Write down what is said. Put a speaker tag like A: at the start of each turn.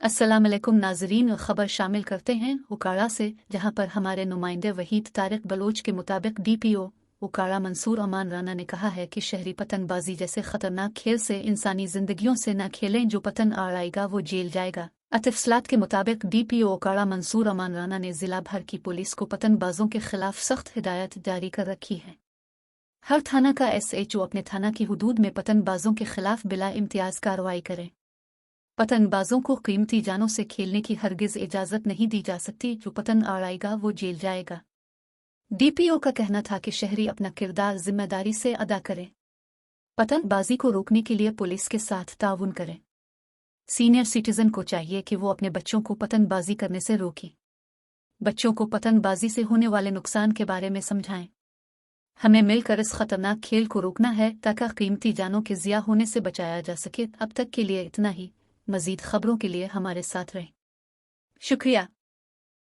A: अस्सलामुअलैकुम नाजरीन, खबर शामिल करते हैं उकाड़ा से, जहां पर हमारे नुमाइंदे वहीद तारिक बलोच के मुताबिक डीपीओ उकाड़ा मंसूर अमान राना ने कहा है कि शहरी पतंगबाजी जैसे खतरनाक खेल से इंसानी जिंदगियों से न खेलें, जो पतंग आड़ाएगा वो जेल जाएगा। अतिफसलात के मुताबिक डीपीओ उकाड़ा मंसूर अमान राना ने जिला भर की पुलिस को पतंगबाजों के खिलाफ सख्त हिदायत जारी कर रखी है। हर थाना का SHO अपने थाना की हुदूद में पतंगबाजों के खिलाफ बिला इम्तियाज कार्रवाई करे। पतंगबाजों को कीमती जानों से खेलने की हरगिज इजाजत नहीं दी जा सकती, जो पतंग आड़ाएगा वो जेल जाएगा। डीपीओ का कहना था कि शहरी अपना किरदार जिम्मेदारी से अदा करें। पतंगबाजी को रोकने के लिए पुलिस के साथ ताउन करें। सीनियर सिटीजन को चाहिए कि वो अपने बच्चों को पतंगबाजी करने से रोकें। बच्चों को पतंगबाजी से होने वाले नुकसान के बारे में समझाएं। हमें मिलकर इस खतरनाक खेल को रोकना है ताकि कीमती जानों के ज़िया होने से बचाया जा सके। अब तक के लिए इतना ही। मज़ीद खबरों के लिए हमारे साथ रहें। शुक्रिया।